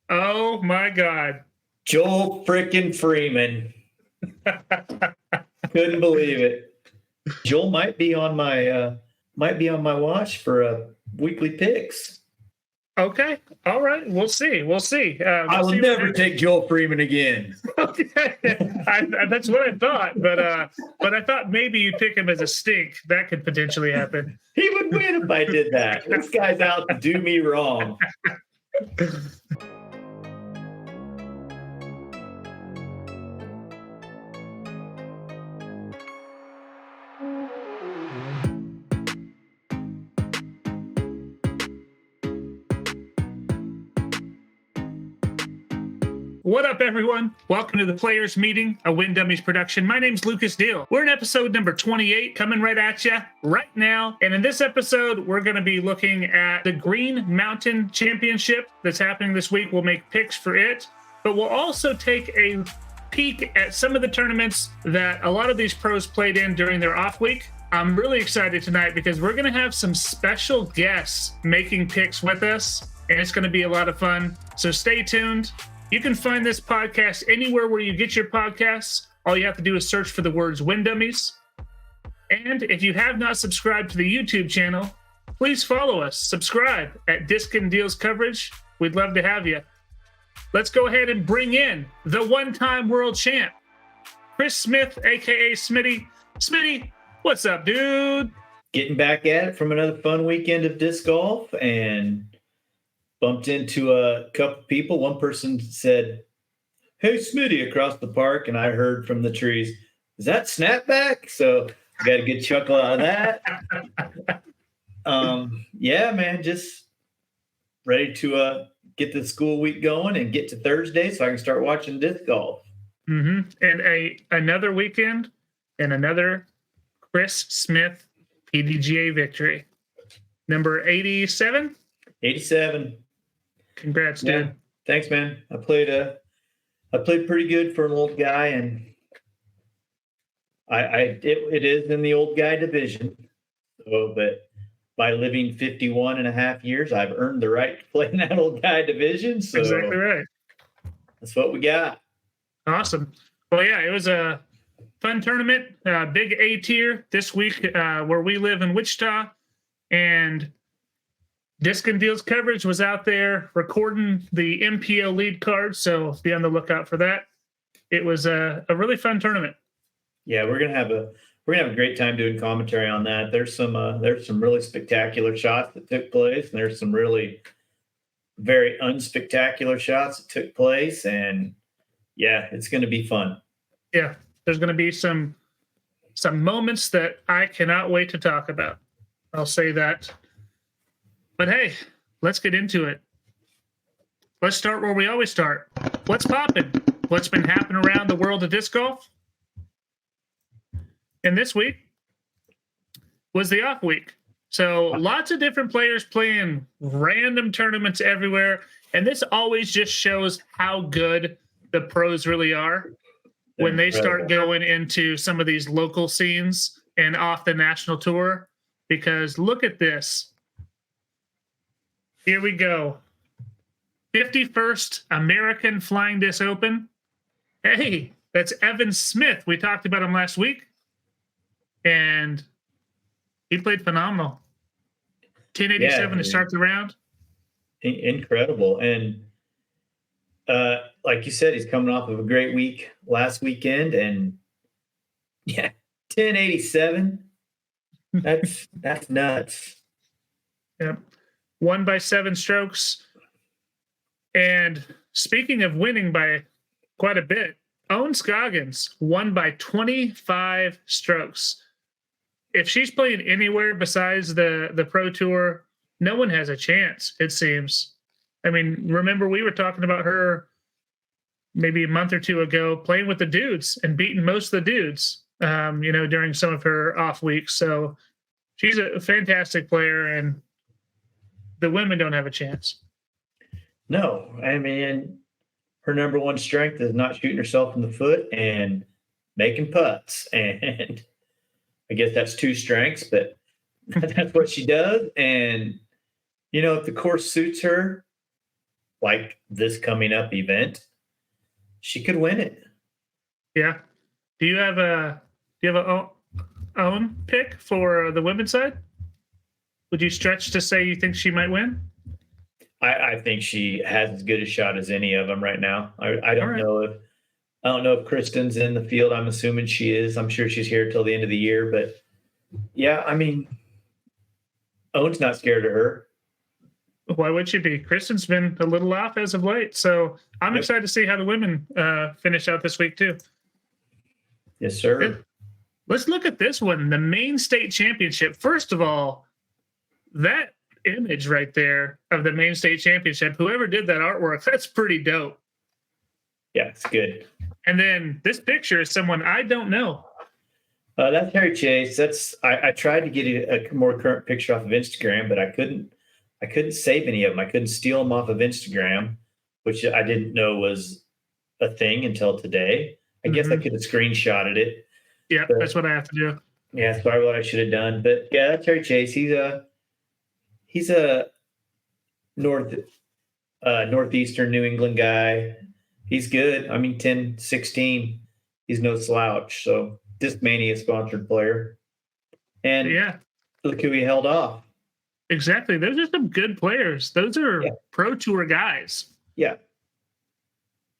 Oh my God. Joel frickin' Freeman. Couldn't believe it. Joel might be on my watch for weekly picks. Okay. All right. We'll see. I will never take Joel Freeman again. Okay. That's what I thought, but I thought maybe you'd pick him as a stink. That could potentially happen. He would win if I did that. This guy's out to do me wrong. What up, everyone? Welcome to the Players Meeting, a Win Dummies production. My name's Lucas Deal. We're in episode number 28, coming right at you right now. And in this episode, we're going to be looking at the Green Mountain Championship that's happening this week. We'll make picks for it, but we'll also take a peek at some of the tournaments that a lot of these pros played in during their off week. I'm really excited tonight because we're going to have some special guests making picks with us, and it's going to be a lot of fun. So stay tuned. You can find this podcast anywhere where you get your podcasts. All you have to do is search for the words Win Dummies. And if you have not subscribed to the YouTube channel, please follow us. Subscribe at Diskin Deals Coverage. We'd love to have you. Let's go ahead and bring in the one-time world champ, Chris Smith, a.k.a. Smitty. Smitty, what's up, dude? Getting back at it from another fun weekend of disc golf, and bumped into a couple people. One person said, "Hey, Smitty," across the park, and I heard from the trees, "Is that Snapback?" So I got a good chuckle out of that. Yeah, man, just ready to get the school week going and get to Thursday so I can start watching disc golf. Mm-hmm. And another weekend and another Chris Smith PDGA victory. Number 87? 87. Congrats, dude. Yeah, thanks, man. I played pretty good for an old guy, and it is in the old guy division. So, but by living 51 and a half years, I've earned the right to play in that old guy division. So exactly right. That's what we got. Awesome. Well, yeah, it was a fun tournament. Big A tier this week where we live in Wichita, and Diskin Deals Coverage was out there recording the MPO lead card, so be on the lookout for that. It was a really fun tournament. Yeah, we're gonna have a great time doing commentary on that. There's some really spectacular shots that took place, and there's some really very unspectacular shots that took place, and yeah, it's going to be fun. Yeah, there's going to be some moments that I cannot wait to talk about. I'll say that. But hey, let's get into it. Let's start where we always start. What's poppin'? What's been happening around the world of disc golf? And this week was the off week. So lots of different players playing random tournaments everywhere. And this always just shows how good the pros really are when they start going into some of these local scenes and off the national tour. Because look at this. Here we go. 51st American Flying Disc Open. Hey, that's Evan Smith. We talked about him last week. And he played phenomenal. 1087 to start the round. Incredible. And like you said, he's coming off of a great week last weekend. And yeah, 1087. That's nuts. Yep. Won by 7 strokes. And speaking of winning by quite a bit, Owen Scoggins won by 25 strokes. If she's playing anywhere besides the Pro Tour, no one has a chance, it seems. I mean, remember we were talking about her maybe a month or two ago playing with the dudes and beating most of the dudes, during some of her off weeks. So she's a fantastic player, and the women don't have a chance. No, I mean, her number one strength is not shooting herself in the foot and making putts. And I guess that's 2 strengths, but that's what she does. And, if the course suits her, like this coming up event, she could win it. Yeah. Do you have a own pick for the women's side? Would you stretch to say you think she might win? I think she has as good a shot as any of them right now. I don't right. know if Kristen's in the field. I'm assuming she is. I'm sure she's here till the end of the year. But yeah, I mean, Owen's not scared of her. Why would she be? Kristen's been a little off as of late, so I'm excited to see how the women finish out this week too. Yes, sir. Let's look at this one, the main state championship. First of all, that image right there of the main state championship, whoever did that artwork, that's pretty dope. Yeah, it's good. And then this picture is someone I don't know. That's Harry Chase. I tried to get a more current picture off of Instagram, but I couldn't save any of them. I couldn't steal them off of Instagram, which I didn't know was a thing until today. I guess I could have screenshotted it. Yeah, that's what I have to do. Yeah, that's probably what I should have done. But yeah, that's Harry Chase. He's a northeastern New England guy. He's good. I mean, 10-16. He's no slouch. So this Mania sponsored player. And yeah, look who he held off. Exactly. Those are some good players. Those are Pro Tour guys. Yeah.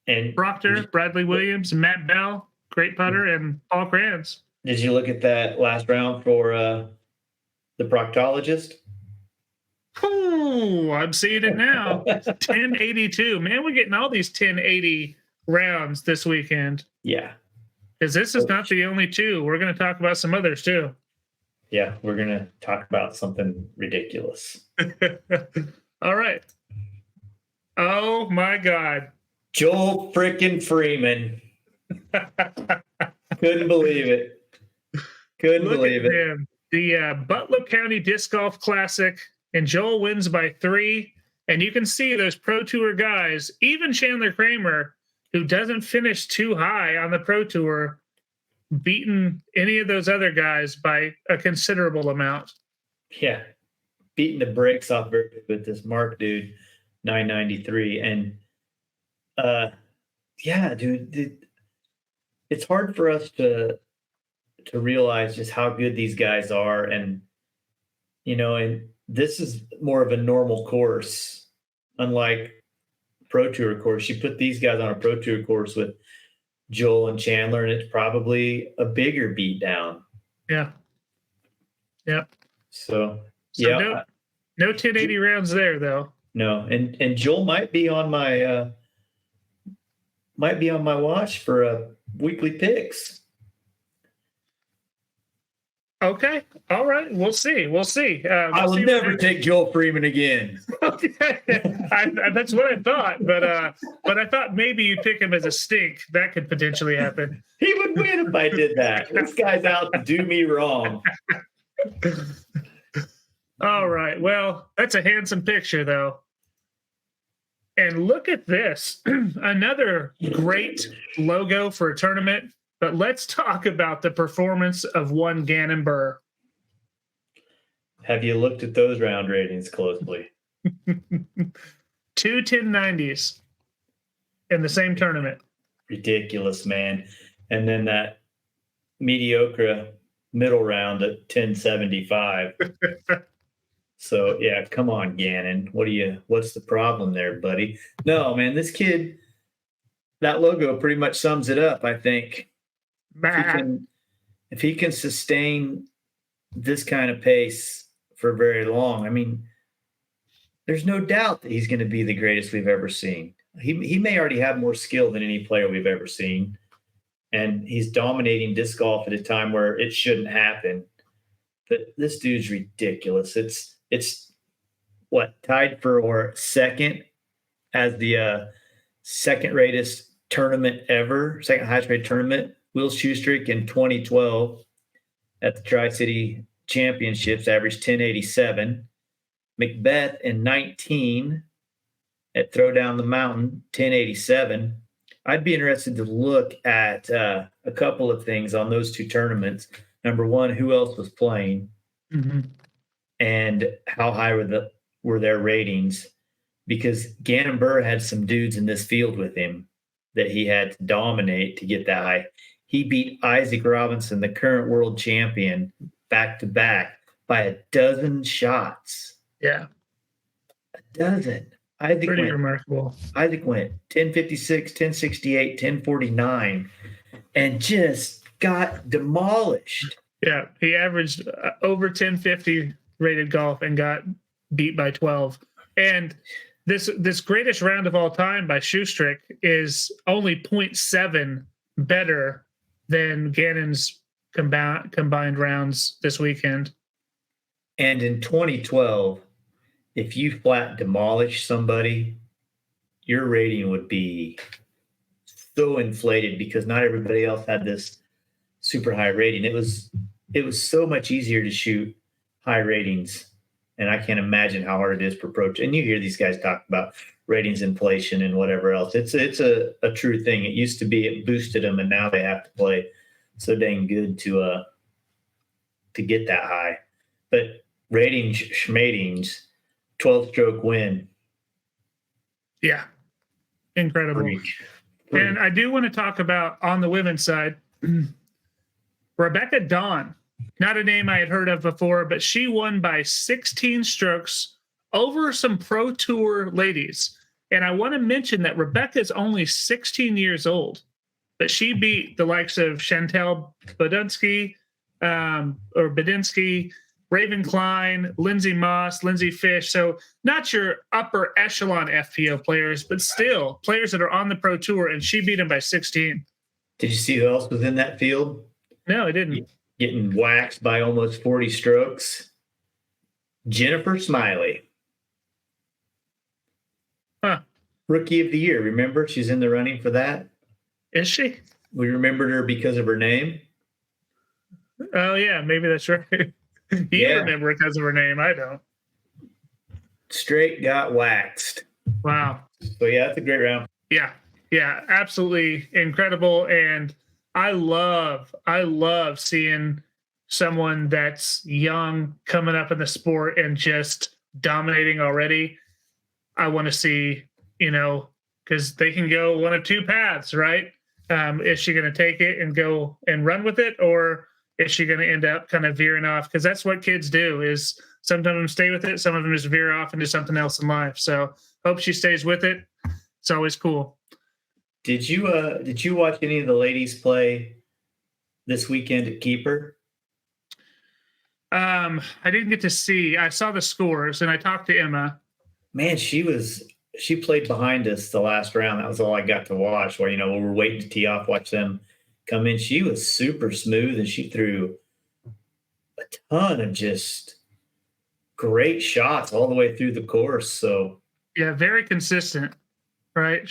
And Proctor, Bradley Williams, Matt Bell, great putter, and Paul Kranz. Did you look at that last round for the proctologist? Oh, I'm seeing it now. 1082. Man, we're getting all these 1080 rounds this weekend. Yeah. Because this is not the only two. We're going to talk about some others too. Yeah, we're going to talk about something ridiculous. All right. Oh, my God. Joel frickin' Freeman. Couldn't believe it. Couldn't believe it. Him. The Butler County Disc Golf Classic, and Joel wins by 3. And you can see those Pro Tour guys, even Chandler Kramer, who doesn't finish too high on the Pro Tour, beating any of those other guys by a considerable amount. Yeah. Beating the brakes off with this Mark dude, 993. And yeah, dude, it's hard for us to realize just how good these guys are. And, and this is more of a normal course, unlike Pro Tour course. You put these guys on a Pro Tour course with Joel and Chandler, and it's probably a bigger beatdown. Yeah. Yeah. So yeah. No 1080 rounds there, though. No. And Joel might be on my watch for weekly picks. Okay. All right. We'll see. I will never take Joel Freeman again. That's what I thought. But I thought maybe you'd pick him as a stink. That could potentially happen. He would win if I did that. This guy's out to do me wrong. All right. Well, that's a handsome picture, though. And look at this. Another great logo for a tournament. But let's talk about the performance of one Gannon Burr. Have you looked at those round ratings closely? 2 1090s in the same tournament. Ridiculous, man. And then that mediocre middle round at 1075. So yeah, come on, Gannon. What's the problem there, buddy? No, man, this kid, that logo pretty much sums it up, I think. If he can sustain this kind of pace for very long, I mean, there's no doubt that he's going to be the greatest we've ever seen. He may already have more skill than any player we've ever seen, and he's dominating disc golf at a time where it shouldn't happen. But this dude's ridiculous. It's tied for second as the second highest rated tournament. Will Schustrik in 2012 at the Tri-City Championships averaged 1087. Macbeth in 19 at Throw Down the Mountain, 1087. I'd be interested to look at a couple of things on those two tournaments. Number one, who else was playing, and how high were their ratings. because Gannon Burr had some dudes in this field with him that he had to dominate to get that high. He beat Isaac Robinson, the current world champion, back to back by a dozen shots. Yeah. A dozen. Pretty remarkable. Isaac went 1056, 1068, 1049, and just got demolished. Yeah. He averaged over 1050 rated golf and got beat by 12. And this greatest round of all time by Shoestrick is only 0.7 better than Gannon's combined rounds this weekend. And in 2012, if you flat demolish somebody, your rating would be so inflated because not everybody else had this super high rating. It was so much easier to shoot high ratings. And I can't imagine how hard it is for pro. And you hear these guys talk about ratings inflation and whatever else. It's a true thing. It used to be it boosted them, and now they have to play so dang good to get that high. But ratings, schmatings, 12-stroke win. Yeah, incredible. Freak. And I do want to talk about on the women's side, Rebecca Dawn. Not a name I had heard of before, but she won by 16 strokes over some Pro Tour ladies. And I want to mention that Rebecca is only 16 years old, but she beat the likes of Chantel Bedinsky, Raven Klein, Lindsay Moss, Lindsay Fish. So not your upper echelon FPO players, but still players that are on the Pro Tour, and she beat them by 16. Did you see who else was in that field? No, I didn't. Getting waxed by almost 40 strokes. Jennifer Smiley. Huh. Rookie of the year. Remember? She's in the running for that. Is she? We remembered her because of her name. Oh, yeah. Maybe that's right. You remember it because of her name. I don't. Straight got waxed. Wow. So, yeah, that's a great round. Yeah. Yeah. Absolutely incredible. And I love seeing someone that's young coming up in the sport and just dominating already. I want to see, because they can go one of two paths, right? Is she going to take it and go and run with it, or is she going to end up kind of veering off? Because that's what kids do, is some of them stay with it, some of them just veer off into something else in life. So hope she stays with it. It's always cool. Did you watch any of the ladies play this weekend at Keeper? I didn't get to see. I saw the scores and I talked to Emma. Man, she played behind us the last round. That was all I got to watch. While we were waiting to tee off, watch them come in. She was super smooth and she threw a ton of just great shots all the way through the course. So yeah, very consistent, right?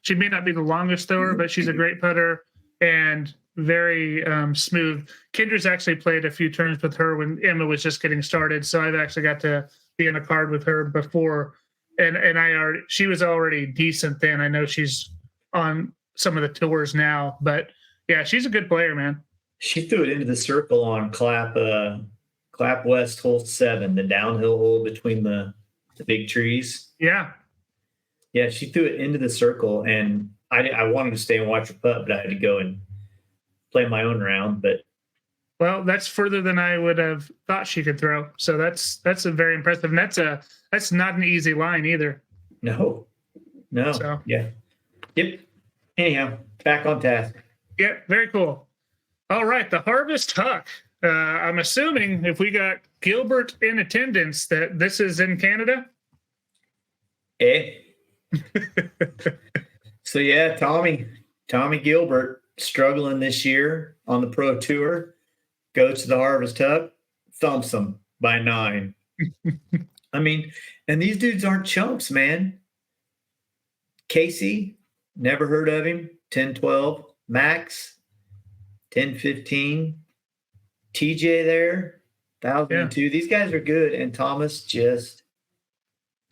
She may not be the longest thrower, but she's a great putter and very smooth. Kendra's actually played a few turns with her when Emma was just getting started, so I've actually got to be in a card with her before, and she was already decent then. I know she's on some of the tours now, but yeah, she's a good player, man. She threw it into the circle on Clap West hole 7, the downhill hole between the big trees. Yeah, she threw it into the circle, and I wanted to stay and watch her putt, but I had to go and play my own round. But well, that's further than I would have thought she could throw. So that's a very impressive. And that's not an easy line either. No. So. Yeah. Yep. Anyhow, back on task. Yeah, very cool. All right, the Harvest Huck. I'm assuming if we got Gilbert in attendance that this is in Canada. So yeah, Tommy Gilbert struggling this year on the Pro Tour, goes to the Harvest Huck, thumps him by 9. I mean, and these dudes aren't chumps, man. Casey, never heard of him, 10-12. Max, 10-15. TJ there, 1,002. Yeah. These guys are good, and Thomas just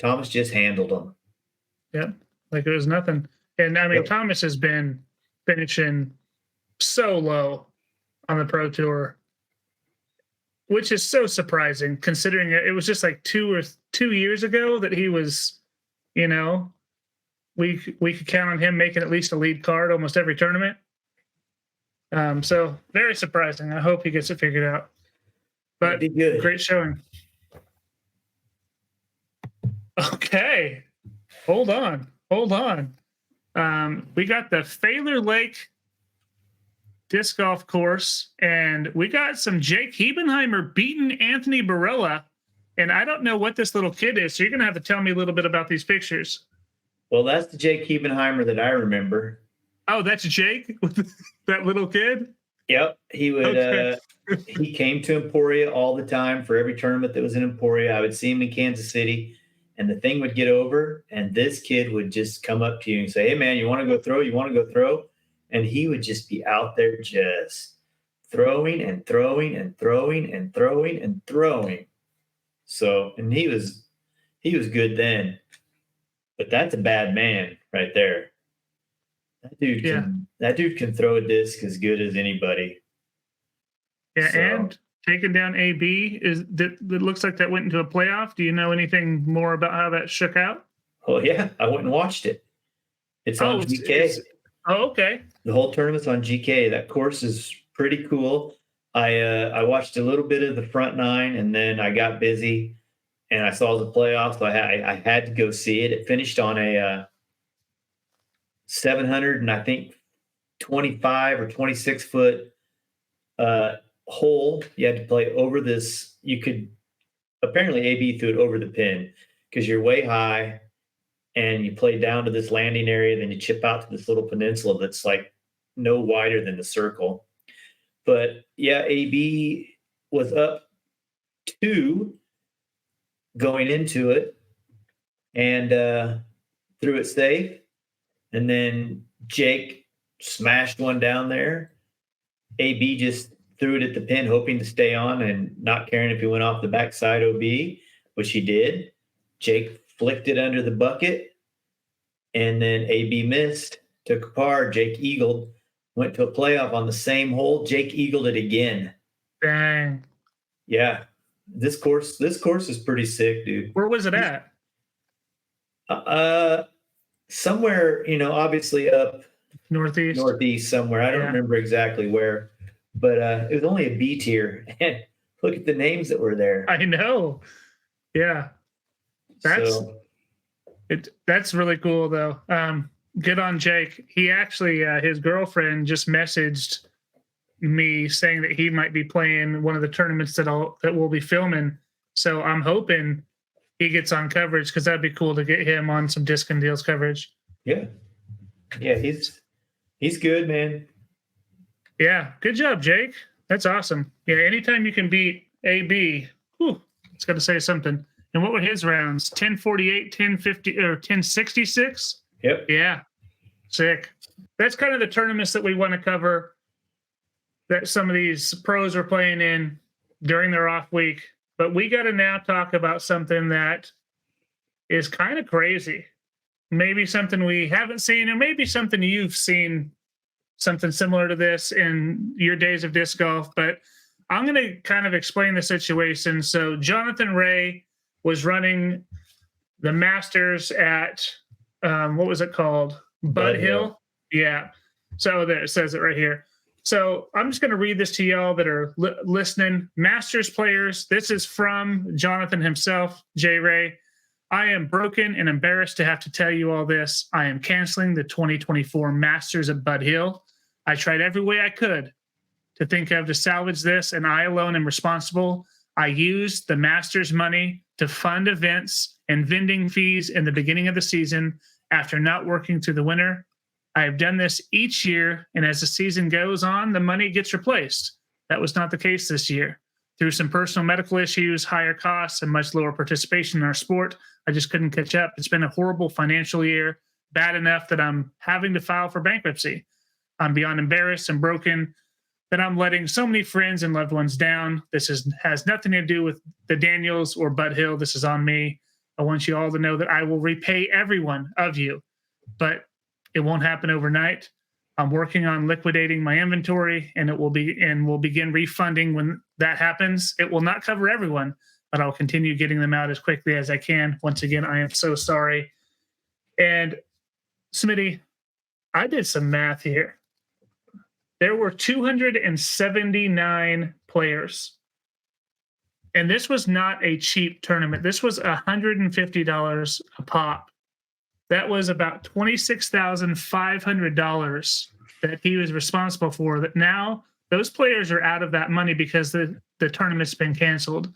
handled them. Yeah, like it was nothing. And I mean, Thomas has been finishing so low on the Pro Tour, which is so surprising considering it was just like 2 years ago that he was, you know, we could count on him making at least a lead card almost every tournament. So very surprising. I hope he gets it figured out. But That'd be good. Great showing. Okay. Hold on. We got the Failure Lake disc golf course, and we got some Jake Hebenheimer beating Anthony Barella. And I don't know what this little kid is, so you're going to have to tell me a little bit about these pictures. Well, that's the Jake Hebenheimer that I remember. Oh, that's Jake? That little kid? Yep. He would Okay. he came to Emporia all the time for every tournament that was in Emporia. I would see him in Kansas City, and the thing would get over, and this kid would just come up to you and say, "Hey man, you want to go throw? You want to go throw?" And he would just be out there just throwing and throwing and throwing and throwing and throwing. So, and he was good then. But that's a bad man right there. That dude can throw a disc as good as anybody. Yeah, So, and taking down AB, it looks like that went into a playoff. Do you know anything more about how that shook out? oh yeah, I went and watched it. It's on GK. Okay. The whole tournament's on GK. That course is pretty cool. I watched a little bit of the front nine, and then I got busy, and I saw the playoffs. So I had to go see it. It finished on a 700 and I think 25 or 26 foot hole. You had to play over this. You could apparently AB threw it over the pin because you're way high, and you play down to this landing area. Then you chip out to this little peninsula that's like no wider than the circle. But yeah, AB was up 2 going into it and threw it safe. And then Jake smashed one down there. AB just threw it at the pin, hoping to stay on and not caring if he went off the backside OB, which he did. Jake flicked it under the bucket, and then AB missed, took a par. Jake eagled, went to a playoff on the same hole. Jake eagled it again. Dang. Yeah. This course is pretty sick, dude. Where was it at? Somewhere, obviously up Northeast somewhere. I don't remember exactly where, but it was only a B tier. And look at the names that were there. I know. Yeah. That's really cool though. Good on Jake. He actually, his girlfriend just messaged me saying that he might be playing one of the tournaments that we'll be filming. So I'm hoping he gets on coverage, because that'd be cool to get him on some Disc and Deals coverage. Yeah, he's good, man. Yeah, good job, Jake. That's awesome. Yeah, anytime you can beat AB, it's got to say something. And what were his rounds? 1048, 1050, or 1066? Yep. Yeah, sick. That's kind of the tournaments that we want to cover, that some of these pros are playing in during their off week. But we got to now talk about something that is kind of crazy. Maybe something we haven't seen, or maybe something you've seen, something similar to this in your days of disc golf. But I'm going to kind of explain the situation. So Jonathan Ray was running the Masters at, what was it called? Bud Hill. Yeah. So there, it says it right here. So I'm just going to read this to y'all that are listening. Masters players, this is from Jonathan himself, J. Ray. I am broken and embarrassed to have to tell you all this. I am canceling the 2024 Masters at Bud Hill. I tried every way I could to think of to salvage this, and I alone am responsible. I used the Masters money to fund events and vending fees in the beginning of the season after not working through the winter. I have done this each year, and as the season goes on, the money gets replaced. That was not the case this year. Through some personal medical issues, higher costs, and much lower participation in our sport, I just couldn't catch up. It's been a horrible financial year, bad enough that I'm having to file for bankruptcy. I'm beyond embarrassed and broken that I'm letting so many friends and loved ones down. This has nothing to do with the Daniels or Bud Hill. This is on me. I want you all to know that I will repay every one of you, but it won't happen overnight. I'm working on liquidating my inventory, and we'll begin refunding when that happens. It will not cover everyone, but I'll continue getting them out as quickly as I can. Once again, I am so sorry. And Smitty, I did some math here. There were 279 players. And this was not a cheap tournament. This was $150 a pop. That was about $26,500 that he was responsible for. That now those players are out of that money because the tournament's been canceled.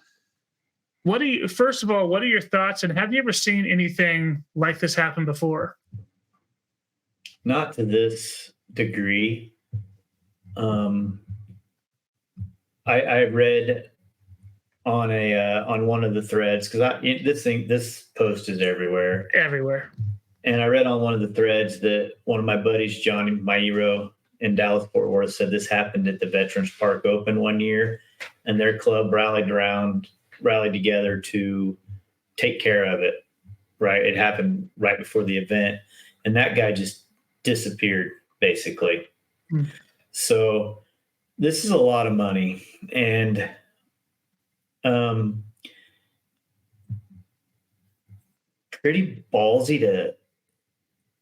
First of all, what are your thoughts? And have you ever seen anything like this happen before? Not to this degree. I read on one of the threads, because this post is everywhere. And I read on one of the threads that one of my buddies, Johnny Mairo in Dallas Fort Worth, said this happened at the Veterans Park Open one year, and their club rallied together to take care of it. Right, it happened right before the event, and that guy just disappeared basically. So this is a lot of money, and pretty ballsy to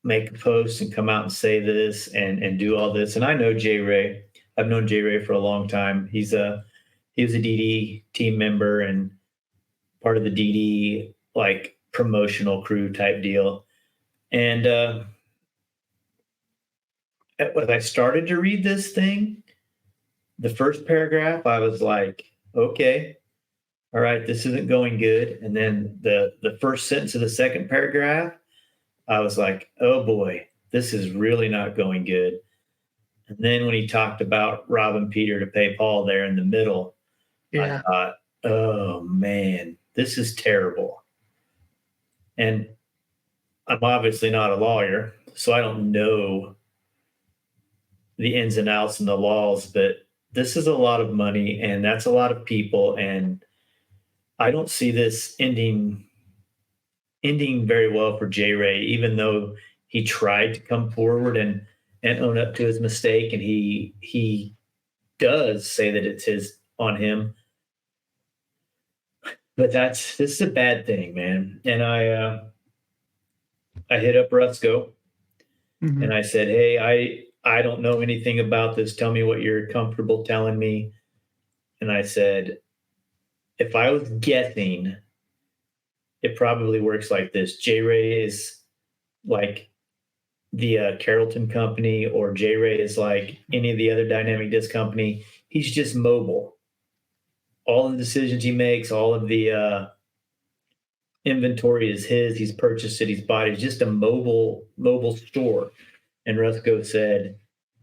make a post and come out and say this and do all this. And I know J Ray. I've known J Ray for a long time. He was a DD team member and part of the DD like promotional crew type deal. And when I started to read this thing, the first paragraph, I was like, okay, all right, this isn't going good. And then the first sentence of the second paragraph, I was like, oh boy, this is really not going good. And then when he talked about robbing Peter to pay Paul there in the middle, I thought, oh man, this is terrible. And I'm obviously not a lawyer, so I don't know the ins and outs and the laws, but this is a lot of money and that's a lot of people. And I don't see this ending very well for J Ray, even though he tried to come forward and own up to his mistake. And he does say that it's on him, but this is a bad thing, man. And I hit up Rusco and I said, hey, I don't know anything about this. Tell me what you're comfortable telling me. And I said, if I was guessing, it probably works like this. J Ray is like the Carrollton company, or J Ray is like any of the other dynamic disc company. He's just mobile. All the decisions he makes, all of the inventory is his. He's purchased it. He's bought it. He's just a mobile store. And Rusco said,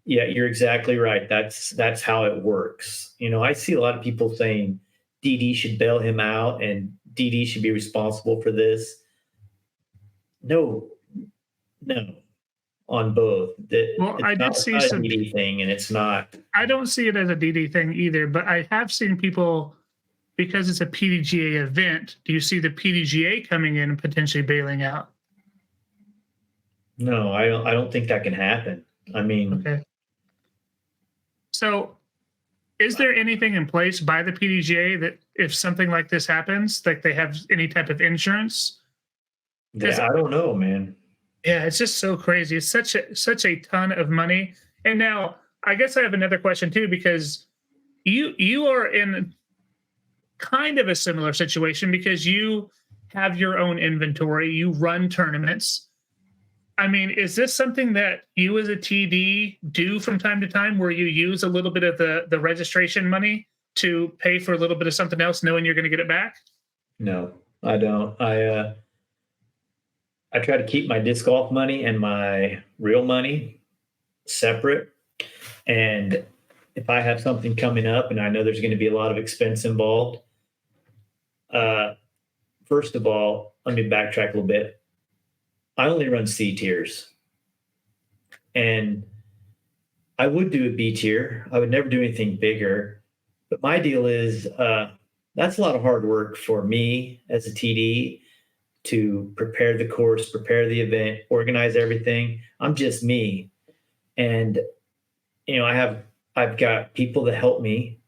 yeah, you're exactly right. That's how it works. You know, I see a lot of people saying DD should bail him out and DD should be responsible for this. No, on both. I did see some DD thing, and it's not. I don't see it as a DD thing either, but I have seen people, because it's a PDGA event. Do you see the PDGA coming in and potentially bailing out? No, I don't think that can happen. I mean, okay. So, is there anything in place by the PDGA that if something like this happens, like they have any type of insurance? Yeah, I don't know, man. Yeah, it's just so crazy. It's such a ton of money. And now, I guess I have another question too, because you are in kind of a similar situation because you have your own inventory. You run tournaments. I mean, is this something that you as a TD do from time to time, where you use a little bit of the registration money to pay for a little bit of something else, knowing you're going to get it back? No, I don't. I try to keep my disc golf money and my real money separate. And if I have something coming up and I know there's going to be a lot of expense involved, first of all, let me backtrack a little bit. I only run C tiers, and I would do a B tier. I would never do anything bigger, but my deal is that's a lot of hard work for me as a TD to prepare the course, prepare the event, organize everything. I'm just me. And, you know, I've got people that help me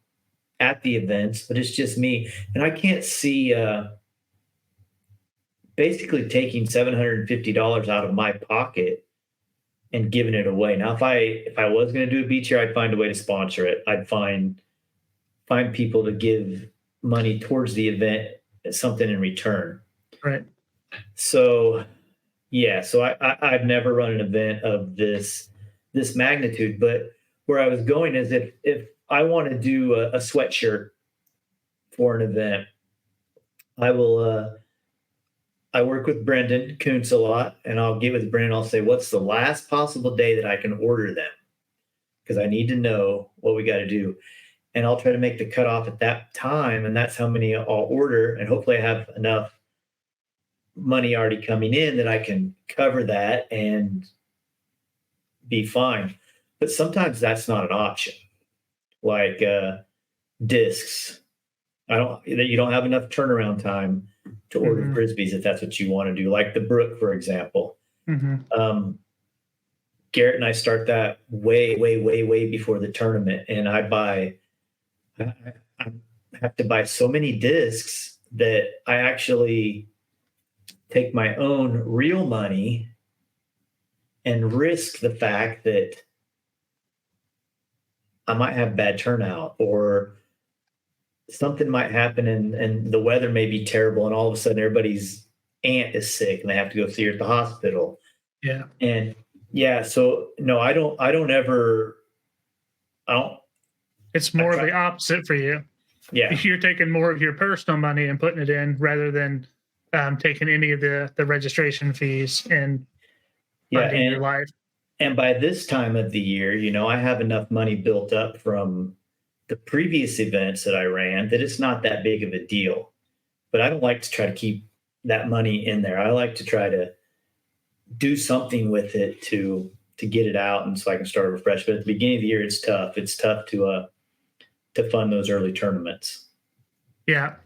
at the events, but it's just me. And I can't see basically taking $750 out of my pocket and giving it away. Now, if I was going to do a beach year, I'd find a way to sponsor it. I'd find people to give money towards the event, something in return. Right. So, yeah. So I've never run an event of this magnitude. But where I was going is if I want to do a sweatshirt for an event, I will. I work with Brendan Kuntz a lot, and I'll get with Brendan. I'll say, what's the last possible day that I can order them? Because I need to know what we got to do. And I'll try to make the cutoff at that time. And that's how many I'll order. And hopefully I have enough money already coming in that I can cover that and be fine. But sometimes that's not an option. Like discs. You don't have enough turnaround time to order Frisbees if that's what you want to do. Like the Brook, for example. Garrett and I start that way before the tournament. And I have to buy so many discs that I actually take my own real money and risk the fact that I might have bad turnout or something might happen and the weather may be terrible and all of a sudden everybody's aunt is sick and they have to go see her at the hospital. Yeah. And yeah, so no, I don't it's more of the opposite for you. Yeah. You're taking more of your personal money and putting it in rather than taking any of the registration fees and funding your life. And by this time of the year, I have enough money built up from the previous events that I ran that it's not that big of a deal. But I don't like to try to keep that money in there. I like to try to do something with it to get it out and so I can start a fresh. But at the beginning of the year, it's tough. It's tough to fund those early tournaments. Yeah.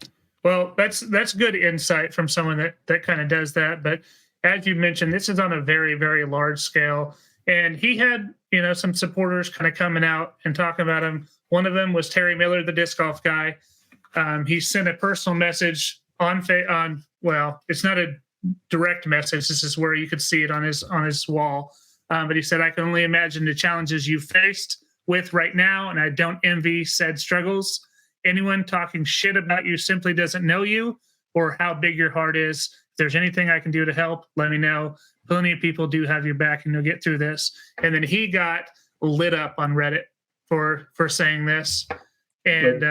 Well, that's good insight from someone that kind of does that. But as you mentioned, this is on a very, very large scale. And he had, some supporters kind of coming out and talking about him. One of them was Terry Miller, the disc golf guy. He sent a personal message it's not a direct message. This is where you could see it on his wall. But he said, I can only imagine the challenges you faced with right now, and I don't envy said struggles. Anyone talking shit about you simply doesn't know you or how big your heart is. If there's anything I can do to help, let me know. Plenty of people do have your back, and you'll get through this. And then he got lit up on Reddit for saying this. And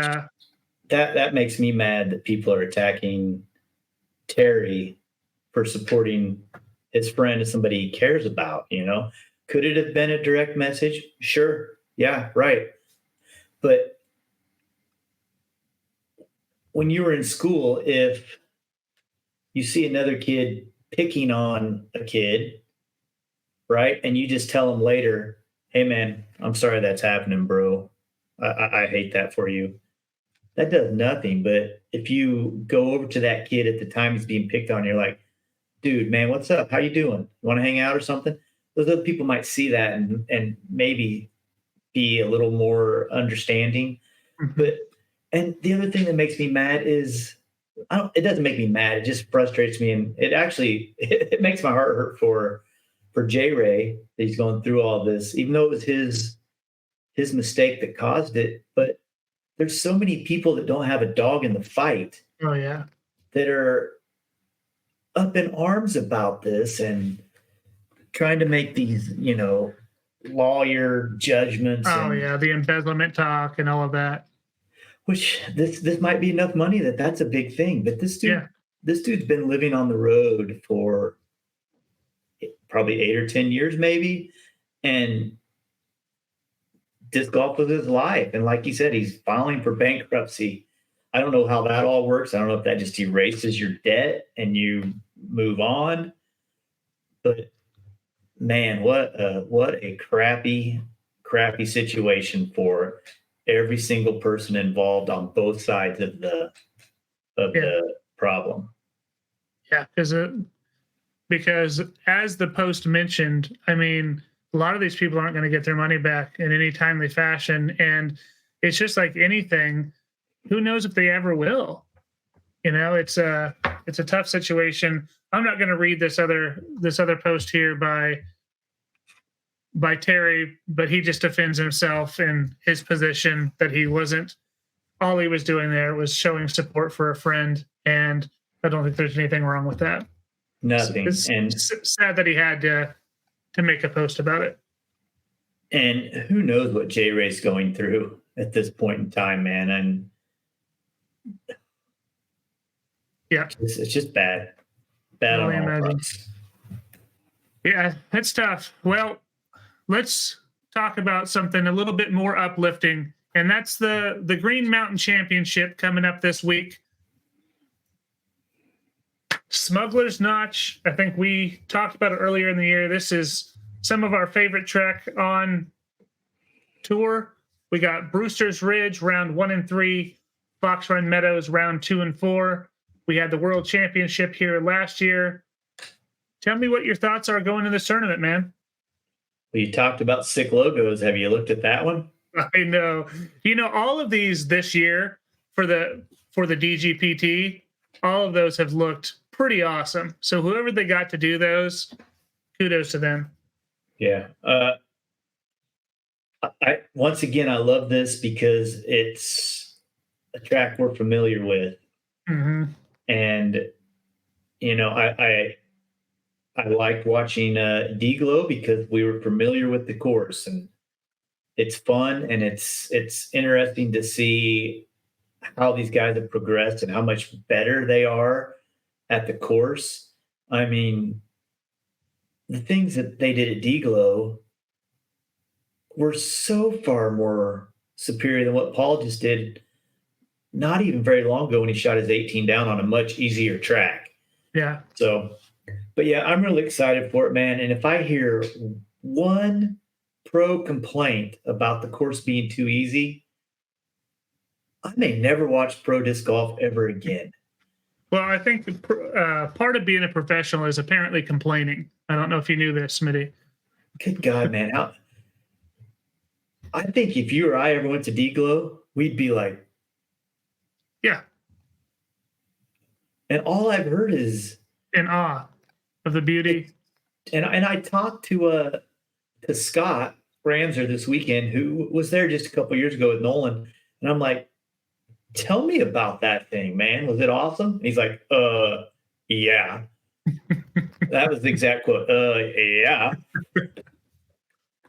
that makes me mad that people are attacking Terry for supporting his friend as somebody he cares about. Could it have been a direct message? Sure. Yeah, right. But when you were in school, if you see another kid picking on a kid, right, and you just tell them later, hey, man, I'm sorry that's happening, bro. I hate that for you. That does nothing. But if you go over to that kid at the time he's being picked on, you're like, dude, man, what's up? How you doing? Want to hang out or something? Those other people might see that and maybe be a little more understanding. And the other thing that makes me mad is it doesn't make me mad. It just frustrates me. And it makes my heart hurt for J Ray that he's going through all this, even though it was his mistake that caused it. But there's so many people that don't have a dog in the fight. Oh yeah. That are up in arms about this and trying to make these, lawyer judgments. Oh yeah. The embezzlement talk and all of that. Which this might be enough money that's a big thing. But this dude's been living on the road for probably 8 or 10 years, maybe. And disc golf was his life. And like you said, he's filing for bankruptcy. I don't know how that all works. I don't know if that just erases your debt and you move on. But man, what a crappy situation for every single person involved on both sides of the problem. Yeah, because as the post mentioned, I mean, a lot of these people aren't going to get their money back in any timely fashion. And it's just like anything, who knows if they ever will. It's a tough situation I'm not going to read this other post here by Terry, but he just defends himself in his position that he wasn't. All he was doing there was showing support for a friend, and I don't think there's anything wrong with that. Nothing. It's and sad that he had to make a post about it. And who knows what J Ray's going through at this point in time, man. And yeah, it's just bad. Bad on all fronts. Yeah, that's tough. Well, let's talk about something a little bit more uplifting, and that's the Green Mountain Championship coming up this week. Smuggler's Notch. I think we talked about it earlier in the year. This is some of our favorite trek on tour. We got Brewster's Ridge, round 1 and 3, Fox Run Meadows, round 2 and 4. We had the World Championship here last year. Tell me what your thoughts are going to this tournament, man. Well, you talked about sick logos. Have you looked at that one? I know. All of these this year for the DGPT, all of those have looked pretty awesome. So whoever they got to do those, kudos to them. Yeah. Once again, I love this because it's a track we're familiar with. Mm-hmm. And, I liked watching D-Glow because we were familiar with the course, and it's fun and it's interesting to see how these guys have progressed and how much better they are at the course. I mean, the things that they did at D-Glow were so far more superior than what Paul just did not even very long ago when he shot his 18 down on a much easier track. Yeah. So, but yeah, I'm really excited for it, man. And if I hear one pro complaint about the course being too easy, I may never watch pro disc golf ever again. Well, I think part of being a professional is apparently complaining. I don't know if you knew this, Smitty. Good God, man. I think if you or I ever went to D-Glow, we'd be like, yeah. And all I've heard is in awe of the beauty. And I talked to Scott Ramser this weekend, who was there just a couple years ago with Nolan, and I'm like, "Tell me about that thing, man. Was it awesome?" And he's like, yeah." That was the exact quote. Yeah.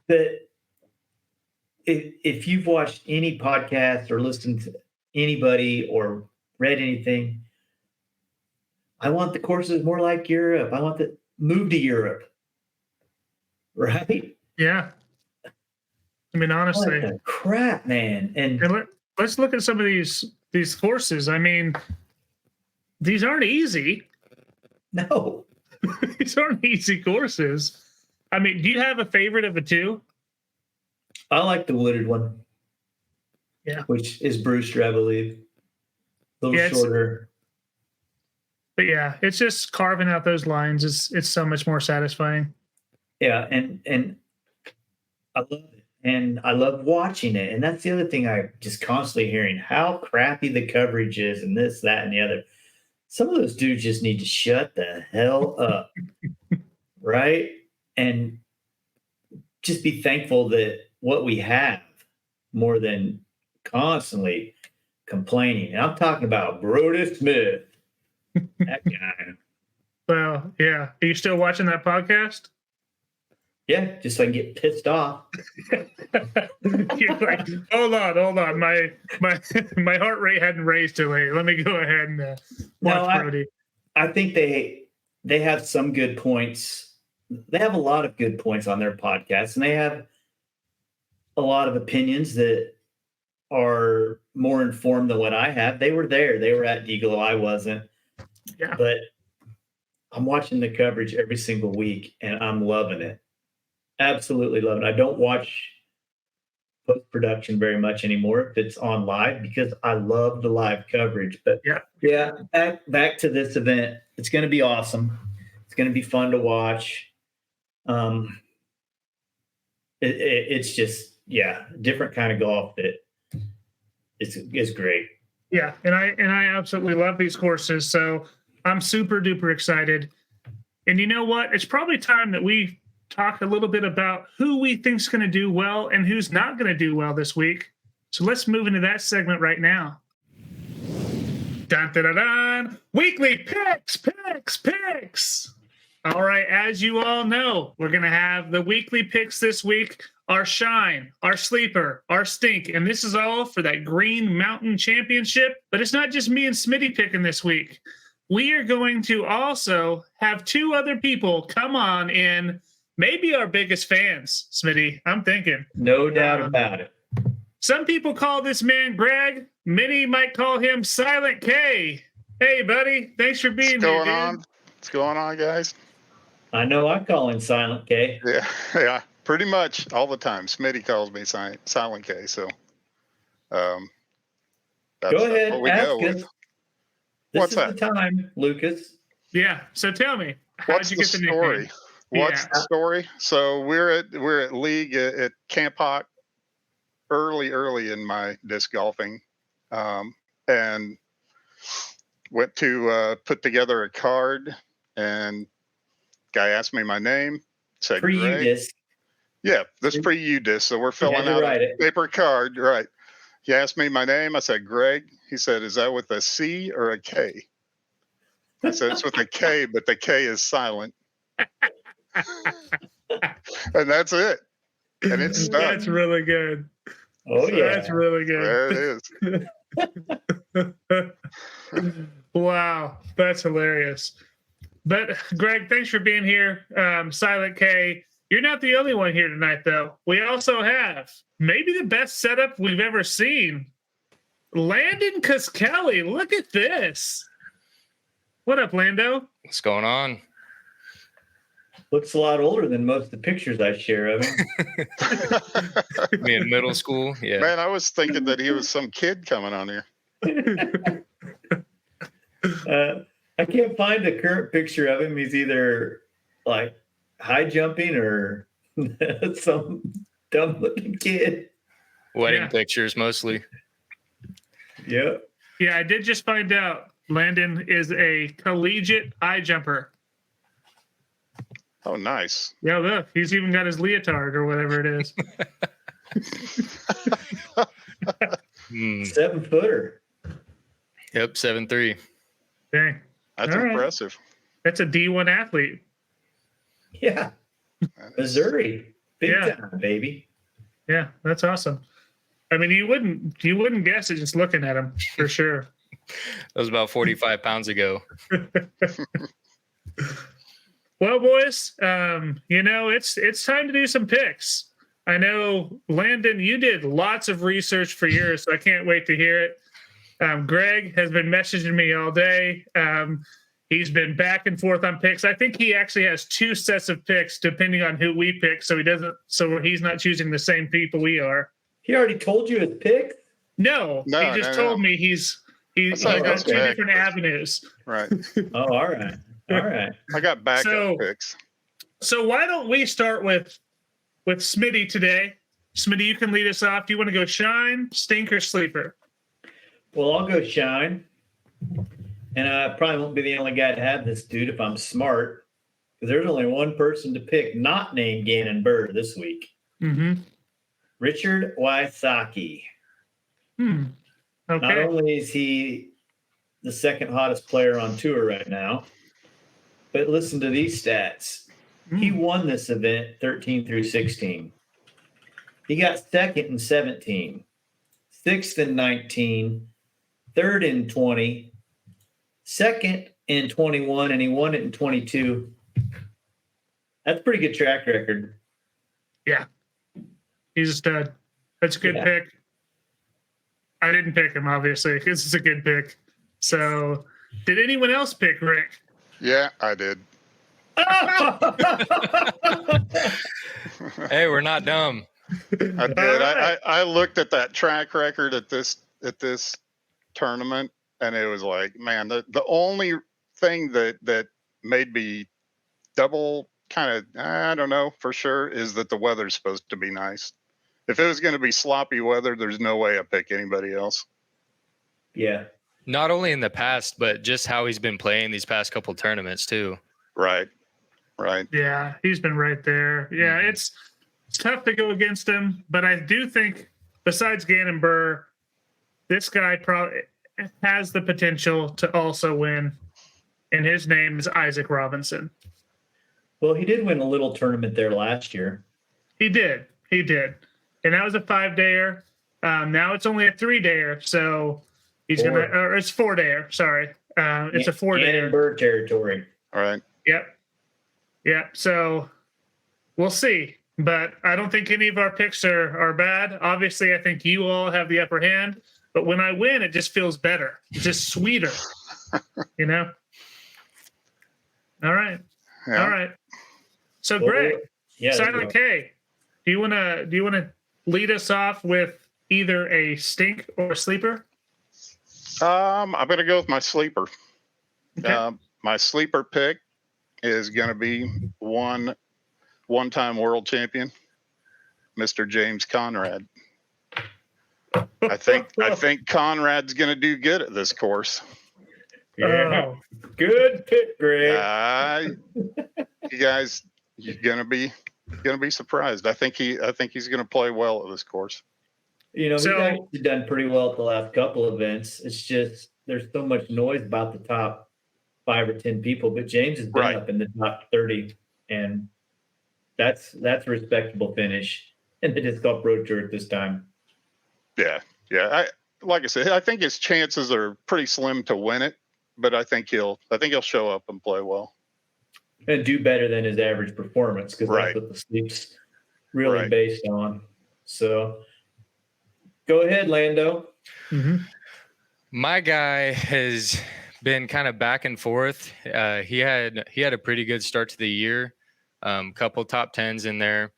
That if you've watched any podcast or listened to anybody or read anything, I want the courses more like Europe. I want to move to Europe. Right? Yeah. I mean, honestly. What the crap, man. And let's look at some of these courses. I mean, these aren't easy. No. These aren't easy courses. I mean, do you have a favorite of the two? I like the wooded one. Yeah. Which is Brewster, I believe. A little shorter. But yeah, it's just carving out those lines. It's so much more satisfying. Yeah, and I love it. And I love watching it. And that's the other thing I'm just constantly hearing, how crappy the coverage is and this, that, and the other. Some of those dudes just need to shut the hell up. Right? And just be thankful that what we have more than constantly complaining. And I'm talking about Brodie Smith. That guy. Well, yeah. Are you still watching that podcast? Yeah, just so I can get pissed off. You're like, hold on. My heart rate hadn't raised too late. Let me go ahead and watch Brodie. I think they have some good points. They have a lot of good points on their podcast, and they have a lot of opinions that are more informed than what I have. They were there. They were at D-Glow. I wasn't. Yeah. But I'm watching the coverage every single week, and I'm loving it. Absolutely loving it. I don't watch post-production very much anymore if it's on live because I love the live coverage. But yeah, back to this event. It's going to be awesome. It's going to be fun to watch. It's just, different kind of golf that is great. Yeah, and I absolutely love these courses. So I'm super duper excited. And you know what? It's probably time that we talk a little bit about who we think's going to do well and who's not going to do well this week. So let's move into that segment right now. Dun, dun, dun, dun. Weekly picks. All right, as you all know, we're going to have the weekly picks this week, our shine, our sleeper, our stink, and this is all for that Green Mountain Championship. But it's not just me and Smitty picking this week. We are going to also have two other people come on in, maybe our biggest fans, Smitty, I'm thinking. No doubt about it. Some people call this man Greg. Many might call him Silent K. Hey, buddy. Thanks for being here, dude. What's going on, guys? I know I call him Silent K. Yeah, pretty much all the time. Smitty calls me Silent K, so that's go ahead, what we ask go us. with. This is the time, Lucas. Yeah, so tell me, how'd you get the story? Nickname? What's the story? So we're at league at Camp Hawk early in my disc golfing, and went to put together a card, and guy asked me my name, said pre-UDisc. Yeah, this pre-UDisc. So we're filling out a paper card, right? He asked me my name. I said Greg. He said, "Is that with a C or a K?" I said, "It's with a K, but the K is silent." And that's it. And it's stuck. That's really good. Oh yeah, that's really good. There it is. Wow, that's hilarious. But Greg, thanks for being here. Silent K, you're not the only one here tonight, though. We also have maybe the best setup we've ever seen. Landon Cuskelly, look at this. What up, Lando? What's going on? Looks a lot older than most of the pictures I share of him. Me in middle school, yeah. Man, I was thinking that he was some kid coming on here. I can't find a current picture of him. He's either like high jumping or some dumb looking kid. Wedding pictures mostly. Yep. Yeah, I did just find out Landon is a collegiate high jumper. Oh, nice. Yeah, look, he's even got his leotard or whatever it is. 7-footer. Yep, 7'3". Dang. That's impressive. That's a D1 athlete. Yeah. Missouri. Big time, baby. Yeah, that's awesome. I mean, you wouldn't guess it just looking at him, for sure. That was about 45 pounds ago. Well, boys, it's time to do some picks. I know, Landon, you did lots of research for yours, so I can't wait to hear it. Greg has been messaging me all day. He's been back and forth on picks. I think he actually has two sets of picks depending on who we pick, so he's not choosing the same people we are. He already told you his pick? No, he just told me he's got two different avenues. Right. Oh, all right. I got backup picks. So why don't we start with Smitty today? Smitty, you can lead us off. Do you want to go shine, stink, or sleeper? Well, I'll go shine. And I probably won't be the only guy to have this, dude, if I'm smart. Because there's only one person to pick not named Gannon Bird this week. Mm-hmm. Richard Wysocki. Okay. Not only is he the second hottest player on tour right now, but listen to these stats. He won this event 13 through 16. He got second in 17, sixth in 19, third in 20, second in 21, and he won it in 22. That's a pretty good track record. Yeah. He's a stud. That's a good pick. I didn't pick him, obviously, because it's a good pick. So, did anyone else pick Rick? Yeah, I did. Hey, we're not dumb. I did. Right. I looked at that track record at this tournament, and it was like, man, the only thing that made me double kind of, I don't know for sure, is that the weather's supposed to be nice. If it was going to be sloppy weather, there's no way I pick anybody else. Yeah. Not only in the past, but just how he's been playing these past couple tournaments too. Right. Right. Yeah, he's been right there. Yeah, it's tough to go against him, but I do think besides Gannon Burr, this guy probably has the potential to also win, and his name is Isaac Robinson. Well, he did win a little tournament there last year. He did. And that was a 5-dayer. Now it's only a 3-dayer, so he's going to, or it's 4-dayer, sorry. It's a 4-dayer. Gannon Burr territory. All right. Yep. So we'll see. But I don't think any of our picks are bad. Obviously, I think you all have the upper hand. But when I win, it just feels better. It's just sweeter. You know? All right. Yeah. All right. So Greg, Yeah, Silent K, do you wanna lead us off with either a stink or a sleeper? I'm gonna go with my sleeper. Okay. My sleeper pick is gonna be one-time world champion, Mr. James Conrad. I think Conrad's gonna do good at this course. Yeah. Good pick, Greg. You guys, you're gonna be surprised. I think he's gonna play well at this course. You know, he's actually done pretty well at the last couple events. It's just there's so much noise about the top 5 or 10 people, but James has been up in the top 30, and that's a respectable finish in the Disc Golf Pro Tour at this time. Yeah. Like I said, I think his chances are pretty slim to win it, but I think he'll show up and play well and do better than his average performance, because that's what the sleep's really based on. So go ahead, Lando. Mm-hmm. My guy has been kind of back and forth. He had a pretty good start to the year. Couple top 10s in there.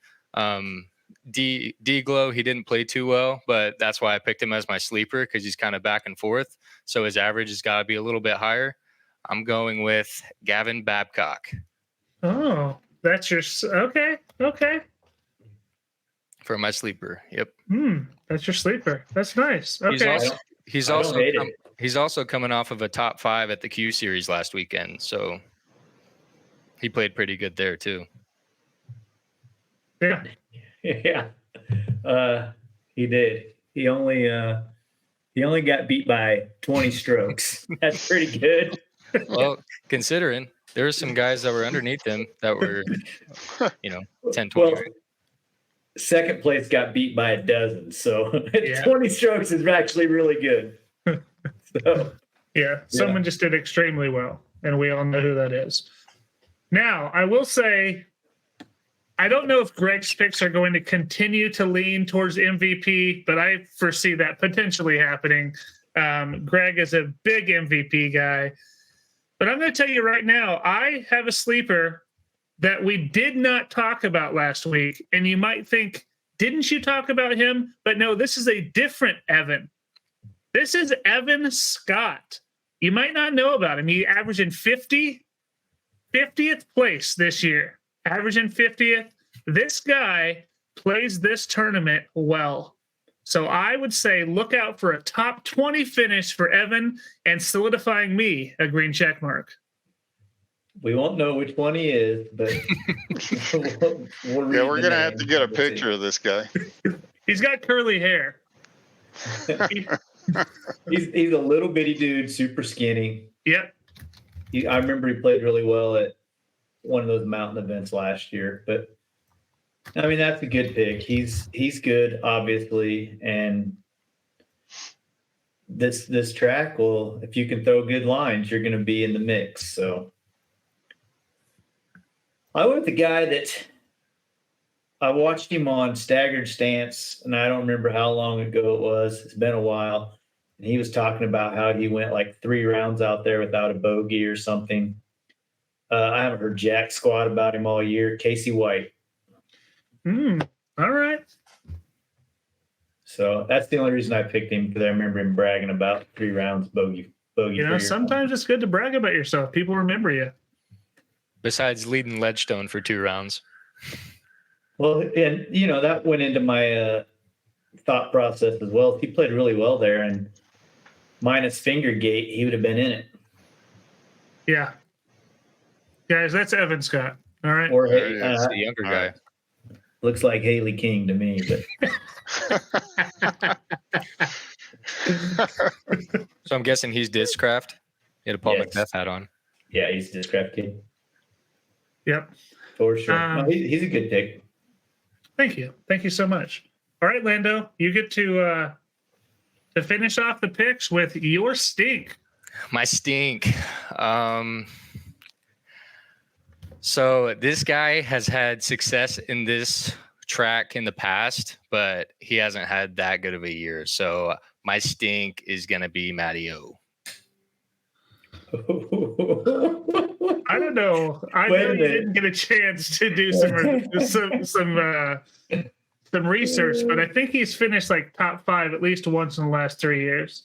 D-Glow, he didn't play too well, but that's why I picked him as my sleeper, because he's kind of back and forth. So his average has got to be a little bit higher. I'm going with Gavin Babcock. Oh, that's your okay. For my sleeper. Yep. That's your sleeper. That's nice. Okay. He's also coming off of a top 5 at the Q Series last weekend, so he played pretty good there too. Yeah. He did. He only got beat by 20 strokes. That's pretty good. Well, considering there were some guys that were underneath him that were, 10, 20. Well, second place got beat by a dozen, so 20 strokes is actually really good. So, someone just did extremely well, and we all know who that is. Now, I will say, I don't know if Greg's picks are going to continue to lean towards MVP, but I foresee that potentially happening. Greg is a big MVP guy. But I'm going to tell you right now, I have a sleeper that we did not talk about last week. And you might think, didn't you talk about him? But no, this is a different Evan. This is Evan Scott. You might not know about him. He averaged in 50th place this year. Averaging 50th. This guy plays this tournament well. So I would say look out for a top 20 finish for Evan and solidifying me a green check mark. We won't know which one he is, but we're going to have to get a picture of this guy. He's got curly hair. He's a little bitty dude, super skinny. Yep. I remember he played really well at one of those mountain events last year, but I mean, that's a good pick. He's good, obviously, and this track will, if you can throw good lines, you're going to be in the mix. So I went with the guy that I watched him on Staggered Stance, and I don't remember how long ago it was. It's been a while. And he was talking about how he went like 3 rounds out there without a bogey or something. I haven't heard jack squat about him all year. Casey White. All right. So that's the only reason I picked him, because I remember him bragging about 3 rounds bogey. Sometimes it's good to brag about yourself. People remember you. Besides leading Ledgestone for 2 rounds. Well, and that went into my thought process as well. If he played really well there, and minus Fingergate, he would have been in it. Yeah. Guys, that's Evan Scott. All right. Or It's the younger guy. looks like Haley King to me, but So I'm guessing he's Discraft. He had a Paul Yes. Macbeth hat on. yeah, he's a Discraft kid Yep. for sure. No, he's a good pick. Thank you. Thank you so much. All right, Lando, you get to finish off the picks with your stink. My stink. So this guy has had success in this track in the past, but he hasn't had that good of a year. So my stink is going to be Matty O. I don't know. I Wait know a you minute. didn't get a chance to do some research, but I think he's finished like top 5 at least once in the last 3 years.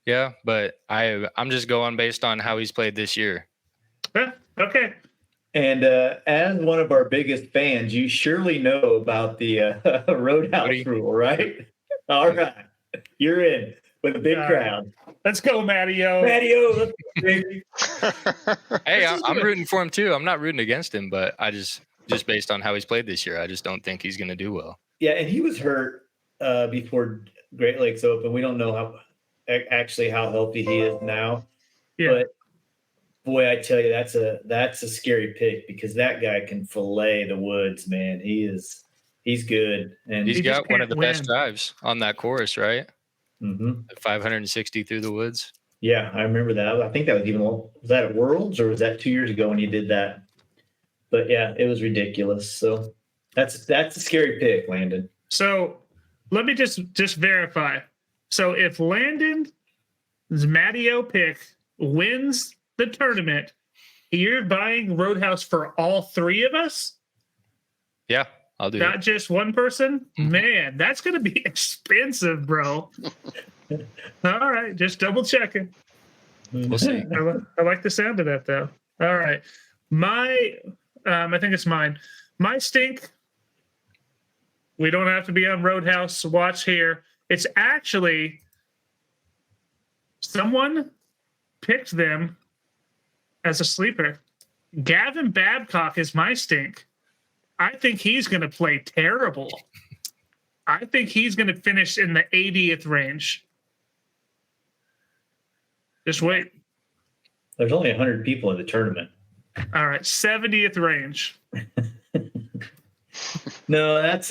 Yeah, but I'm just going based on how he's played this year. Yeah, okay. And as one of our biggest fans, you surely know about the Roadhouse rule, right? All right. You're in with a big crowd. Let's go, Matty-O. Matty-O, let's go, baby. Hey, I'm rooting for him too. I'm not rooting against him, but I just based on how he's played this year, I just don't think he's going to do well. Yeah, and he was hurt before Great Lakes Open. We don't know how healthy he is now. Yeah. But boy, I tell you, that's a scary pick because that guy can fillet the woods, man. He's good, and He's He just got one of the can't best win. drives on that course, right? Mhm. 560 through the woods. Yeah, I remember that. I think that was that at Worlds or was that 2 years ago when he did that? But yeah, it was ridiculous. So that's a scary pick, Landon. So let me just verify. So if Landon's Matty-O pick wins the tournament, you're buying Roadhouse for all 3 of us? Yeah, I'll do Not it. just one person? Mhm. Man, that's going to be expensive, bro. All right, just double checking. We'll see. I like the sound of that, though. All right. I think it's mine. My stink, we don't have to be on Roadhouse watch here. It's actually someone picked them as a sleeper. Gavin Babcock is my stink. I think he's going to play terrible. I think he's going to finish in the 80th range. Just wait. There's only 100 people in the tournament. All right, 70th range. No, that's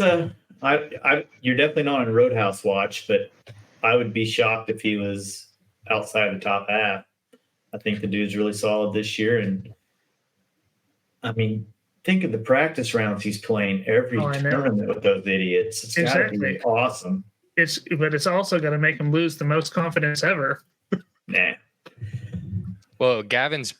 you're definitely not on Roadhouse watch, but I would be shocked if he was outside the top half. I think the dude's really solid this year, and I mean, think of the practice rounds he's playing every Oh, I know. tournament with those idiots. It's gotta be Exactly. awesome. But it's also going to make him lose the most confidence ever. Nah. Well, Gavin's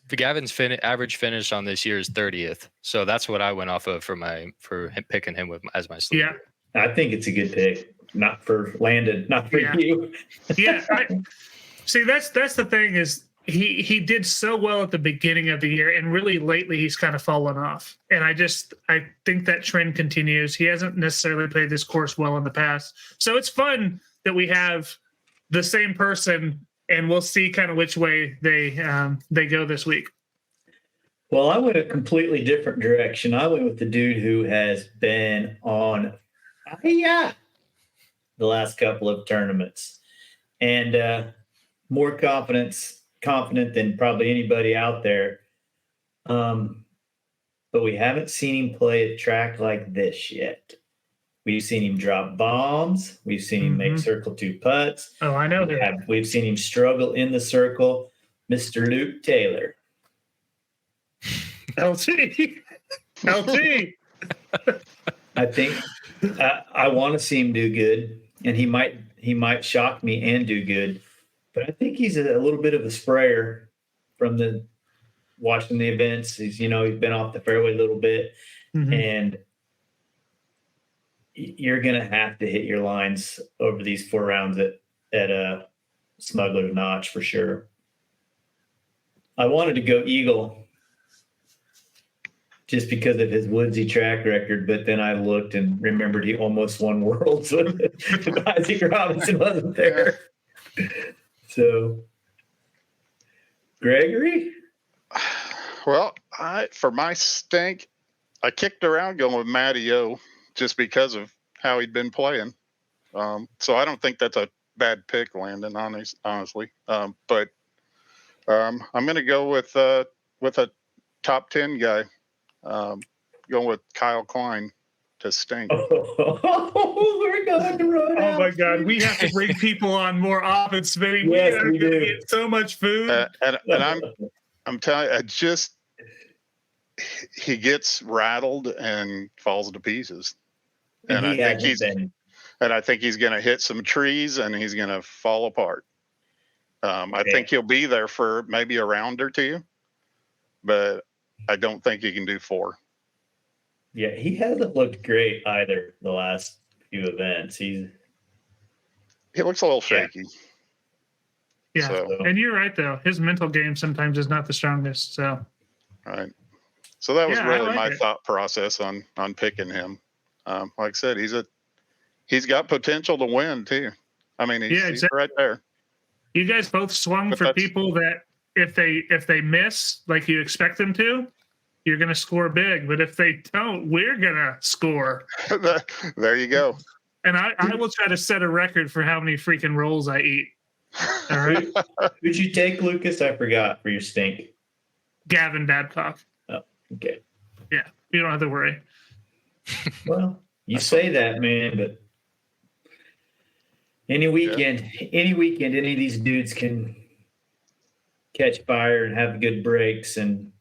average finish on this year is 30th, so that's what I went off of for him picking him as my sleeper. Yeah. I think it's a good pick. Not for Landon, not for Yeah. you. Yeah. See, that's the thing is he did so well at the beginning of the year, and really lately he's kind of fallen off. And I think that trend continues. He hasn't necessarily played this course well in the past, so it's fun that we have the same person, and we'll see kind of which way they go this week. Well, I went a completely different direction. I went with the dude who has been on the last couple of tournaments, and more confident than probably anybody out there. But we haven't seen him play a track like this yet. We've seen him drop bombs. We've seen him make circle 2 putts. Oh, I know him. We've seen him struggle in the circle. Mr. Luke Taylor. LT. I think I want to see him do good, and he might shock me and do good. But I think he's a little bit of a sprayer from the watching the events. He's been off the fairway a little bit, and you're gonna have to hit your lines over these 4 rounds at a Smuggler's Notch for sure. I wanted to go Eagle just because of his woodsy track record, but then I looked and remembered he almost won Worlds if Isaac Robinson wasn't there. So, Gregory? Well, for my stink, I kicked around going with Matty O just because of how he'd been playing. So I don't think that's a bad pick, Landon, honestly. But I'm going to go with a top 10 guy, going with Kyle Klein to stink. We're going to run Oh out. my God, we have to bring people on more often, Smitty. Yes, we are we going to do. get so much food. And I'm telling you, he gets rattled and falls to pieces. And I think he's going to hit some trees and he's going to fall apart. I think he'll be there for maybe a round or two, but I don't think he can do 4. Yeah, he hasn't looked great either the last few events. He looks a little shaky. Yeah, So, and you're right though. His mental game sometimes is not the strongest. So, right. So that was Yeah, I really like my it. thought process on picking him. Like I said, he's got potential to win too. I mean, he's right there. You guys both swung But for that's- people that if they miss like you expect them to, you're going to score big. But if they don't, we're going to score. There you go. And I will try to set a record for how many freaking rolls I eat. All right, Who'd you take, Lucas? I forgot for your stink. Gavin Babcock. Okay. Yeah, you don't have to worry. Well, you say that, man, but any weekend, any of these dudes can catch fire and have good breaks, and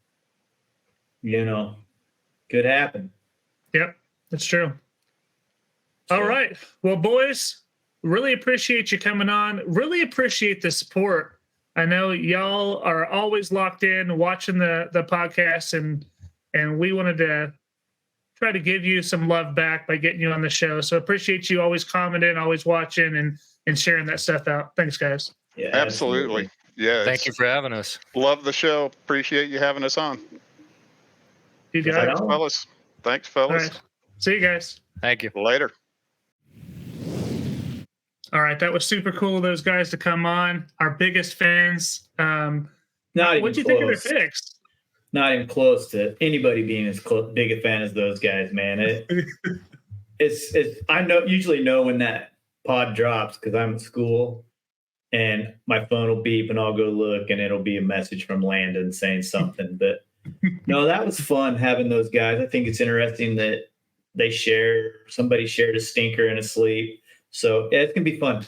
could happen. Yep, that's true. So- All right. Well, boys, really appreciate you coming on. Really appreciate the support. I know y'all are always locked in watching the podcast, and we wanted to try to give you some love back by getting you on the show. So appreciate you always commenting, always watching, and sharing that stuff out. Thanks, guys. Yeah, Absolutely. Yeah. Thank you for having us. Love the show. Appreciate you having us on. You Right guys. Thanks, on. fellas. Thanks, All fellas. right. See you guys. Thank you. Later. All right. That was super cool of those guys to come on. Our biggest fans. Not What'd you even think of close. their picks? Not even close to anybody being as big a fan as those guys, man. It's I usually know when that pod drops because I'm at school and my phone will beep and I'll go look and it'll be a message from Landon saying something. But no, that was fun having those guys. I think it's interesting that somebody shared a stinker and a sleep. So yeah, it's gonna be fun.